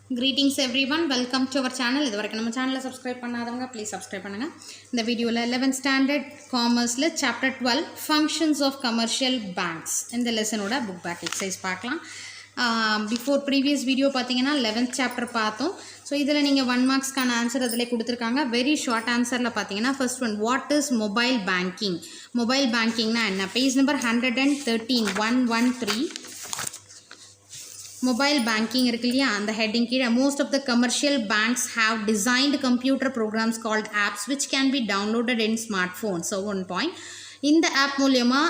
Greetings everyone, welcome to our channel. இது வரைக்கும் நம்ம சேனலை சப்ஸ்கிரைப் பண்ணாதவங்க ப்ளீஸ் சப்ஸ்கிரைப் பண்ணுங்கள். இந்த வீடியோவில் 11th ஸ்டாண்டர்ட் காமர்ஸில் chapter 12 functions of commercial banks இந்த லெசனோட புக் பேக் எக்ஸசைஸ் பார்க்கலாம். பிஃபோர் ப்ரீவியஸ் வீடியோ பார்த்தீங்கன்னா 11th சாப்டர் பார்த்தோம். ஸோ இதில் நீங்கள் 1 மார்க்ஸ்க்கான ஆன்சர் அதில் கொடுத்துருக்காங்க. வெரி ஷார்ட் ஆன்சரில் பார்த்தீங்கன்னா first one, what is mobile banking? Mobile பேங்கிங்னா என்ன? பேஜ் நம்பர் 113 113 mobile banking இருக்கு இல்லையா, அந்த ஹெட்டிங் கீழே most of the commercial banks have designed computer programs called apps which can be downloaded in smartphones. So one point, இந்த app மூலமா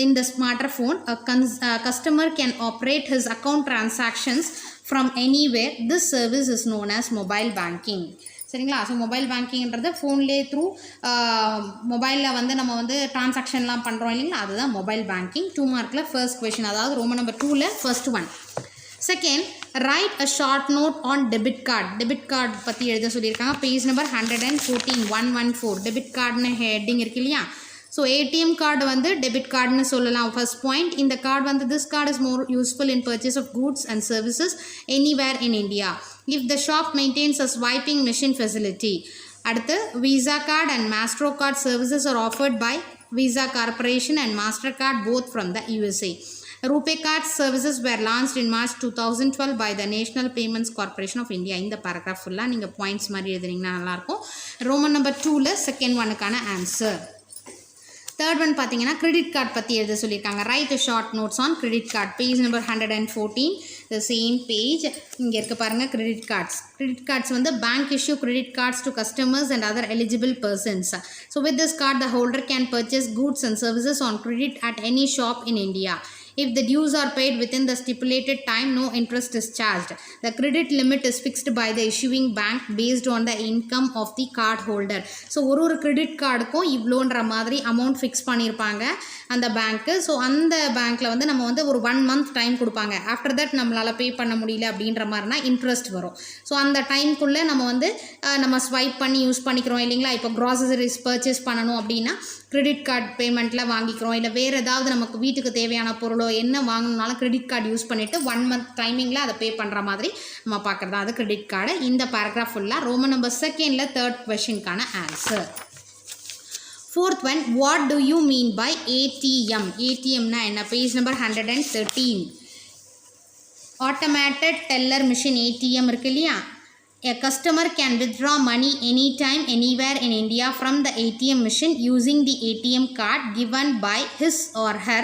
இந்த smartphone a customer can operate his account transactions from anywhere. This service is known as mobile banking. சரிங்களா? So mobile பேங்கிங்கிறது ஃபோன்லேயே through மொபைலில் வந்து நம்ம வந்து ட்ரான்சாக்ஷன்லாம் பண்ணுறோம் இல்லைங்களா, அதுதான் மொபைல் பேங்கிங். 2 மார்க்கில் ஃபர்ஸ்ட் கொஷின், அதாவது ரோமன் நம்பர் 2ல் first one. Second, write a short note on debit card. Debit card பற்றி எழுத சொல்லியிருக்காங்க. பேஜ் நம்பர் 114 114 டெபிட் கார்டுன்னு ஹெட்டிங் இருக்கு இல்லையா. ஸோ ஏடிஎம் கார்டு வந்து டெபிட் கார்டுன்னு சொல்லலாம். ஃபர்ஸ்ட் பாயிண்ட், இந்த கார்டு வந்து this card is more useful in purchase of goods and services anywhere in India if the shop maintains a swiping machine facility. அடுத்து, visa card and Maestro card services are offered by Visa corporation and Mastercard both from the USA. RuPay card services were launched in March 2012 by the National Payments Corporation of India. இந்த paragraph ஃபுல்லாக நீங்கள் points மாதிரி எழுதுனீங்கன்னா நல்லாயிருக்கும். Roman number 2ல் second ஒனுக்கான answer. Third one பார்த்தீங்கன்னா credit card பற்றி எழுத சொல்லியிருக்காங்க. Write short notes on credit card. Page number 114 the same page. இங்கே இருக்க பாருங்கள் கிரெடிட் கார்ட்ஸ். கிரெடிட் கார்ட்ஸ் வந்து bank issue credit cards to customers and other eligible persons. So with this card the holder can purchase goods and services on credit at any shop in India. If the dues are paid within the stipulated time, no interest is charged. The credit limit is fixed by the issuing bank based on the income of the card holder. So ஒரு credit கார்டுக்கும் இவ்வளோன்ற மாதிரி amount fix பண்ணியிருப்பாங்க அந்த பேங்க்கு. So அந்த பேங்க்கில் வந்து நம்ம வந்து ஒரு 1 month டைம் கொடுப்பாங்க. ஆஃப்டர் தட் நம்மளால் பே பண்ண முடியல அப்படின்ற மாதிரினா இன்ட்ரெஸ்ட் வரும். ஸோ அந்த டைம்குள்ளே நம்ம வந்து நம்ம ஸ்வைப் பண்ணி யூஸ் பண்ணிக்கிறோம் இல்லைங்களா. இப்போ க்ராசரிஸ் பர்ச்சேஸ் பண்ணணும் அப்படின்னா கிரெடிட் கார்டு பேமெண்ட்டில் வாங்கிக்கிறோம். இல்லை வேறு ஏதாவது நமக்கு வீட்டுக்கு தேவையான பொருளோ என்ன வாங்கணுனாலும் கிரெடிட் கார்டு யூஸ் பண்ணிவிட்டு 1 month டைமிங்கில் அதை பே பண்ணுற மாதிரி நம்ம பார்க்குறது அது கிரெடிட் கார்டு. இந்த பேராகிராஃப் ஃபுல்லாக ரோமன் நம்பர் 2ல் தேர்ட் கொஷினுக்கான answer. Fourth one, what do you mean by ATM? ஏடிஎம்னா என்ன? Page number 113 automated teller machine ATM இருக்கு இல்லையா. A customer can withdraw money anytime, anywhere in India from the ATM machine using the ATM card given by his or her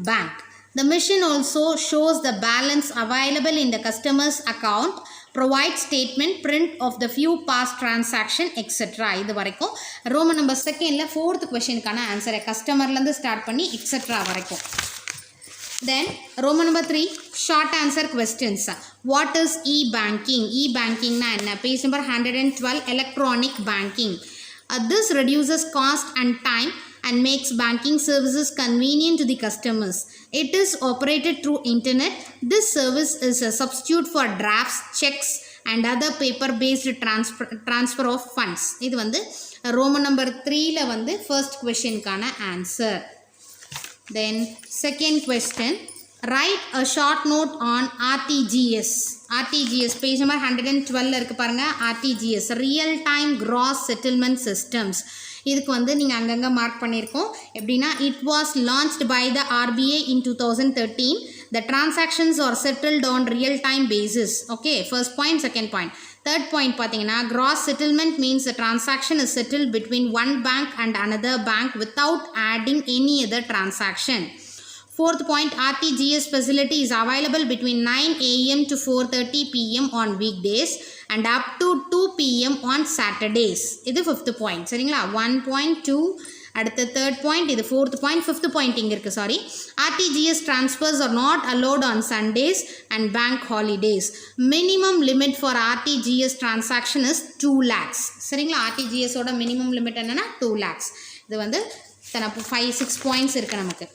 bank. The machine also shows the balance available in the customer's account, provides statement, print of the few past transaction, etc. இது வரைக்கும் roman number 2ல் fourth கொஷினுக்கான ஆன்சரை கஸ்டமர்லேருந்து start பண்ணி etcetera வரைக்கும். Then Roman number 3 short answer questions. What is e-banking? E-banking na enna? Page number 112 electronic banking. This reduces cost and time and makes banking services convenient to the customers. It is operated through internet. This service is a substitute for drafts, checks and other paper based transfer of funds. இது வந்து Roman number 3ல வந்து first question கான answer. Then second question, write a short note on RTGS. RTGS page number 112 இருக்கு பாருங்க. RTGS real time gross settlement systems. இதுக்கு வந்து நீங்கள் அங்கங்கே மார்க் பண்ணியிருக்கோம். எப்படின்னா, it was launched by the RBI in 2013. The transactions are settled on real time basis. Okay, first point. Second point. Third point பார்த்தீங்கன்னா, gross settlement means the transaction is settled between one bank and another bank without adding any other transaction. Fourth point, RTGS facility is available between 9 AM to 4:30 PM on weekdays and up to 2 PM on Saturdays. இது fifth point. சரிங்களா? 1.2 அடுத்த third point, இது fourth point. Fifth point இங்கே இருக்குது, sorry. RTGS transfers are not allowed on Sundays and bank holidays. Minimum limit for RTGS transaction is 2 lakhs. சரிங்களா? ஆர்டிஜிஎஸோட minimum limit என்னென்னா 2 lakhs. இது வந்து 5-6 பாயிண்ட்ஸ் இருக்குது நமக்கு.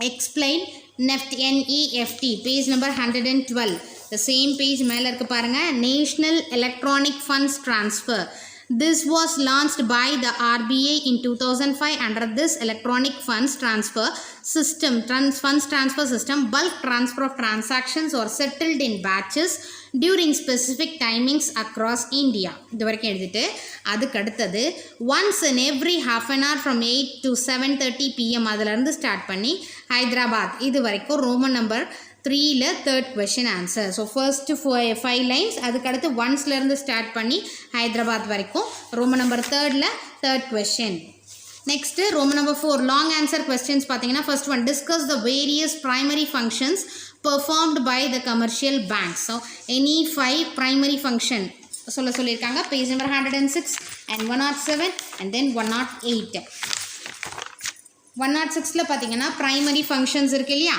Explain NEFT NEFT page number 112 த same page மேலே இருக்குது பாருங்கள். National electronic funds transfer. This was launched by the RBI in 2005. Under this electronic funds transfer system, bulk transfer of transactions are settled in batches during specific timings across India. இது வரைக்கும் எழுதிட்டு அதுக்கு அடுத்தது once in every half an hour from 8 to 7:30 PM அதிலிருந்து start பண்ணி ஹைதராபாத் இது வரைக்கும் roman number 3ல third question answer. So first 5 lines, அதுக்கடுத்து ஒன்ஸ்லேருந்து ஸ்டார்ட் பண்ணி ஹைதராபாத் வரைக்கும் ரோமன் நம்பர் 3ல third question. Next roman number 4 long answer questions பார்த்தீங்கன்னா first one discuss the various primary functions performed by the commercial banks. So any 5 primary function சொல்லியிருக்காங்க. Page number 106 and 107 and then 108. 106ல பார்த்தீங்கன்னா primary functions இருக்கு இல்லையா.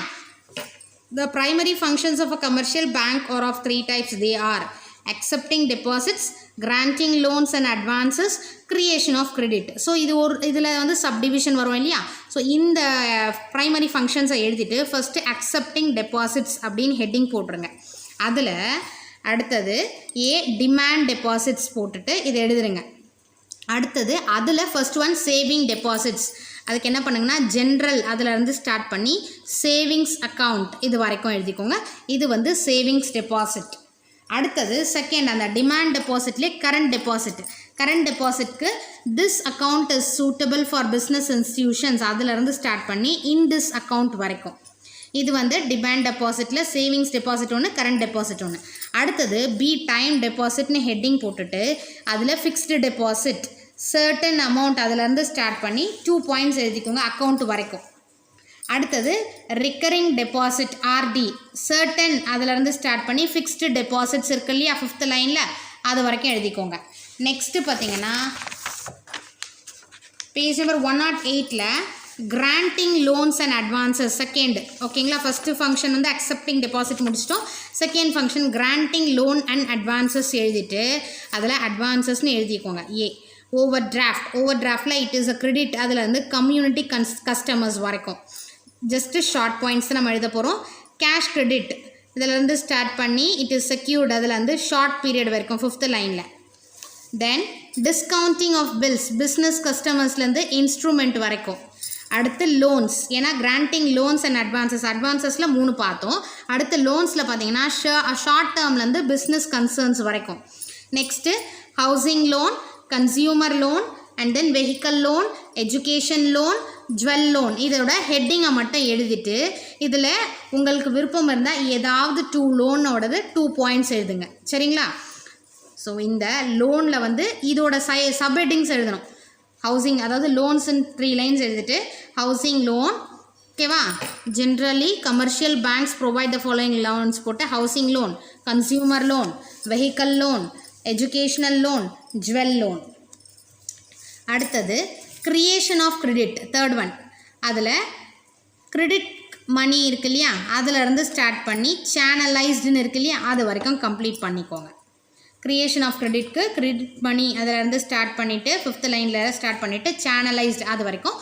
The primary functions of a commercial bank are of 3 types. They are accepting deposits, granting loans and advances, creation of credit. So இதில் வந்து subdivision வரும் இல்லையா. So இந்த primary ஃபங்க்ஷன்ஸை எழுதிட்டு first accepting deposits அப்படின்னு ஹெட்டிங் போட்டுருங்க. அதில் அடுத்தது டிமாண்ட் டெபாசிட்ஸ் போட்டுட்டு இதை எழுதுருங்க. அடுத்தது அதில் ஃபர்ஸ்ட் ஒன் சேவிங் டெபாசிட்ஸ், அதுக்கு என்ன பண்ணுங்கன்னா ஜென்ரல் அதிலேருந்து ஸ்டார்ட் பண்ணி சேவிங்ஸ் அக்கௌண்ட் இது வரைக்கும் எழுதிக்கோங்க. இது வந்து சேவிங்ஸ் டெபாசிட். அடுத்தது செகண்ட் அந்த டிமாண்ட் டெபாசிட்லேயே கரண்ட் டெபாசிட்க்கு this account is suitable for business institutions அதிலேருந்து ஸ்டார்ட் பண்ணி இன் திஸ் அக்கௌண்ட் வரைக்கும். இது வந்து டிமாண்ட் டெபாசிட்டில் சேவிங்ஸ் டெபாசிட் ஒன்று, கரண்ட் டெபாசிட் ஒன்று. அடுத்தது டைம் டெபாசிட்னு ஹெட்டிங் போட்டுட்டு அதில் ஃபிக்ஸ்டு டெபாசிட் சர்டன் அமௌண்ட் அதிலேருந்து ஸ்டார்ட் பண்ணி 2 பாயிண்ட்ஸ் எழுதிக்கோங்க அக்கௌண்ட் வரைக்கும். அடுத்தது ரிக்கரிங் டெபாசிட் ஆர்டி சர்டன் அதிலேருந்து ஸ்டார்ட் பண்ணி ஃபிக்ஸ்டு டெபாசிட்ஸ் இருக்கு இல்லையா 5th லைனில் அது வரைக்கும் எழுதிக்கோங்க. நெக்ஸ்ட்டு பார்த்தீங்கன்னா பேஜ் நம்பர் 108ல் granting loans and advances second. ஓகேங்களா, ஃபஸ்ட்டு ஃபங்க்ஷன் வந்து அக்செப்டிங் டெபாசிட் முடிச்சிட்டோம். Second function granting loan and advances எழுதிட்டு அதில் அட்வான்சஸ்னு எழுதிக்கோங்க. ஓவர் டிராஃப்டில் இட் இஸ் அ கிரெடிட், அதில் வந்து கம்யூனிட்டி கஸ்டமர்ஸ் வரைக்கும் ஜஸ்ட்டு ஷார்ட் பாயிண்ட்ஸ் நம்ம எழுத போகிறோம். கேஷ் கிரெடிட் இதிலேருந்து ஸ்டார்ட் பண்ணி இட் இஸ் செக்யூர்டு அதில் வந்து ஷார்ட் பீரியட் வரைக்கும் 5th லைனில். Then discounting of bills business கஸ்டமர்ஸ்லேருந்து இன்ஸ்ட்ருமெண்ட் வரைக்கும். அடுத்து லோன்ஸ், ஏன்னா கிராண்டிங் லோன்ஸ் அண்ட் அட்வான்சஸில் 3 பார்த்தோம். அடுத்து லோன்ஸில் பார்த்தீங்கன்னா ஷார்ட் டேர்ம்லேருந்து பிஸ்னஸ் கன்சர்ன்ஸ் வரைக்கும். Next housing loan, consumer loan and then vehicle loan, education loan, jewel loan. இதோட ஹெட்டிங்கை மட்டும் எழுதிட்டு இதில் உங்களுக்கு விருப்பம் இருந்தால் ஏதாவது 2 லோனோடது 2 பாயிண்ட்ஸ் எழுதுங்க. சரிங்களா. ஸோ இந்த லோனில் வந்து இதோட சப்ஹெட்டிங்ஸ் எழுதணும். ஹவுசிங் அதாவது லோன்ஸ் இன் 3 லைன்ஸ் எழுதிட்டு ஹவுசிங் லோன், ஓகேவா. Generally commercial banks provide the following loans போட்டு housing loan, consumer loan, vehicle loan, educational loan, jewel loan. அடுத்தது creation of credit third one. அதில் கிரெடிட் மணி இருக்கு இல்லையா அதிலேருந்து ஸ்டார்ட் பண்ணி சேனலைஸ்டுன்னு இருக்கு இல்லையா அது வரைக்கும் கம்ப்ளீட் பண்ணிக்கோங்க. கிரியேஷன் ஆஃப் கிரெடிட்க்கு கிரெடிட் மணி அதிலேருந்து ஸ்டார்ட் பண்ணிவிட்டு 5th லைனில் ஸ்டார்ட் பண்ணிவிட்டு சேனலைஸ்டு அது வரைக்கும்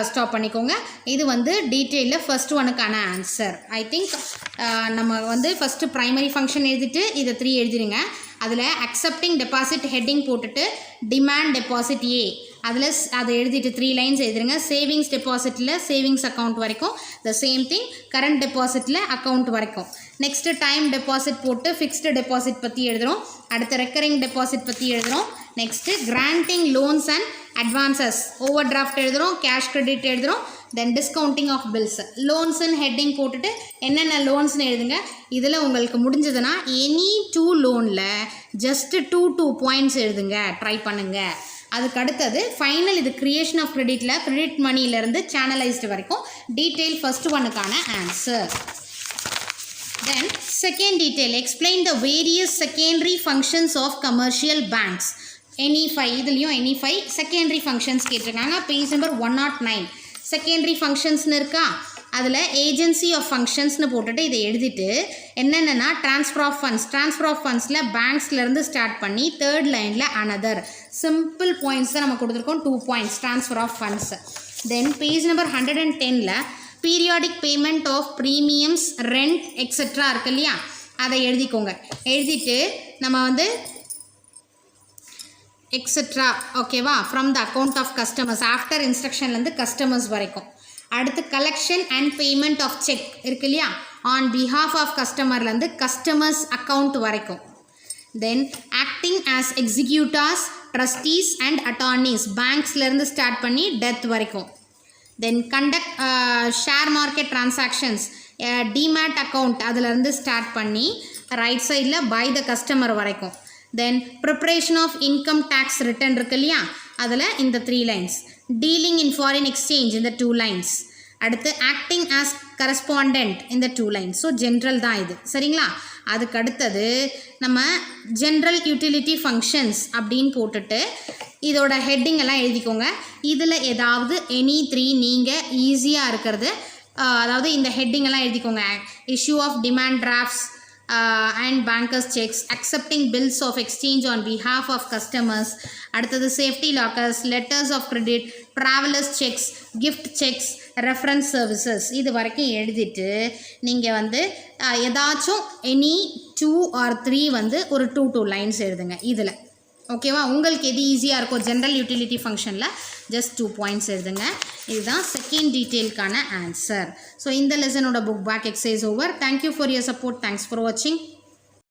ஸ்டாப் பண்ணிக்கோங்க. இது வந்து டீட்டெயிலில் ஃபர்ஸ்ட் ஒனுக்கான ஆன்சர். ஐ திங்க் நம்ம வந்து ஃபஸ்ட்டு ப்ரைமரி ஃபங்க்ஷன் எழுதிட்டு இதை 3 எழுதிடுங்க. அதில் அக்செப்டிங் டெபாசிட் ஹெட்டிங் போட்டுட்டு டிமாண்ட் டெபாசிட் அதில் அதை எழுதிட்டு 3 லைன்ஸ் எழுதிடுங்க. சேவிங்ஸ் டெபாசிட்டில் சேவிங்ஸ் அக்கௌண்ட் வரைக்கும் த சேம் திங், கரண்ட் டெபாசிட்டில் அக்கௌண்ட் வரைக்கும். நெக்ஸ்ட்டு டைம் டெபாசிட் போட்டு ஃபிக்ஸ்டு டெபாசிட் பற்றி எழுதுகிறோம். அடுத்து ரெக்கரிங் டெபாசிட் பற்றி எழுதுகிறோம். Next granting loans and advances overdraft எழுதுகிறோம், கேஷ் கிரெடிட் எழுதுகிறோம். தென் டிஸ்கவுண்டிங் ஆஃப் பில்ஸ் லோன்ஸுன்னு ஹெட்டிங் போட்டுட்டு என்னென்ன லோன்ஸ்னு எழுதுங்க. இதில் உங்களுக்கு முடிஞ்சதுன்னா எனி 2 லோனில் ஜஸ்ட்டு 2 பாயிண்ட்ஸ் எழுதுங்க, ட்ரை பண்ணுங்கள். அதுக்கு அடுத்தது ஃபைனல் இது கிரியேஷன் ஆஃப் கிரெடிட்டில் கிரெடிட் மணியிலேருந்து சேனலைஸ்டு வரைக்கும் டீட்டெயில் ஃபர்ஸ்ட் ஒனுக்கான answer. Then second detail explain the various secondary functions of commercial banks. Any 5 இதுலேயும் எனி 5 செகண்டரி ஃபங்க்ஷன்ஸ் கேட்டிருக்காங்க. பேஜ் நம்பர் 109 செகண்டரி ஃபங்க்ஷன்ஸ்னு இருக்கா அதில் ஏஜென்சி ஆஃப் ஃபங்க்ஷன்ஸ்னு போட்டுட்டு இதை எழுதிட்டு என்னென்னா ட்ரான்ஸ்ஃபர் ஆஃப் ஃபண்ட்ஸில் பேங்க்ஸ்லேருந்து ஸ்டார்ட் பண்ணி 3rd லைனில் அனதர் சிம்பிள் பாயிண்ட்ஸ் தான் நம்ம கொடுத்துருக்கோம் 2 points transfer of funds. Then page number 110ல் periodic payment of premiums, rent etcetera இருக்கு இல்லையா அதை எழுதிக்கோங்க. எழுதிட்டு நம்ம வந்து எக்ஸெட்ரா ஓகேவா from the account of customers after இன்ஸ்ட்ரக்ஷன்லேருந்து கஸ்டமர்ஸ் வரைக்கும். அடுத்து collection and payment of cheque இருக்கு இல்லையா, ஆன் பிஹாஃப் ஆஃப் கஸ்டமர்லேருந்து கஸ்டமர்ஸ் அக்கௌண்ட் வரைக்கும். Then acting as executors, trustees and attorneys பேங்க்ஸ்லேருந்து ஸ்டார்ட் பண்ணி டெத் வரைக்கும். Then conduct share market transactions, demat account அதிலேருந்து ஸ்டார்ட் பண்ணி ரைட் சைடில் பை த கஸ்டமர் வரைக்கும். Then preparation of income tax return இருக்கு இல்லையா, அதில் இந்த 3 lines. Dealing in foreign exchange இந்த 2 lines. அடுத்து ஆக்டிங் ஆஸ் கரஸ்பாண்டன்ட் இந்த 2 lines. ஸோ ஜென்ரல் தான் இது, சரிங்களா. அதுக்கு அடுத்தது நம்ம ஜென்ரல் யூட்டிலிட்டி ஃபங்க்ஷன்ஸ் அப்படின்னு போட்டுட்டு இதோட ஹெட்டிங் எல்லாம் எழுதிக்கோங்க. இதில் ஏதாவது எனி 3 நீங்கள் ஈஸியாக இருக்கிறது, அதாவது இந்த ஹெட்டிங் எல்லாம் எழுதிக்கோங்க. Issue of demand drafts and bankers cheques, accepting bills of exchange on behalf of customers, அடுத்தது safety lockers, letters of credit, travellers cheques, gift cheques, reference services, இது வரைக்கும் எழுதிட்டு நீங்கள் வந்து ஏதாச்சும் எனி 2 or 3 வந்து ஒரு 2 lines எழுதுங்க இதில், ஓகேவா. உங்களுக்கு எது ஈஸியாக இருக்கும், ஜென்ரல் யூட்டிலிட்டி ஃபங்க்ஷனில் ஜஸ்ட் 2 points எழுதுங்க. இதுதான் செகண்ட் டீட்டெயிலுக்கான ஆன்சர். ஸோ இந்த லெசனோட book back exercise over. Thank you for your support. Thanks for வாட்சிங்.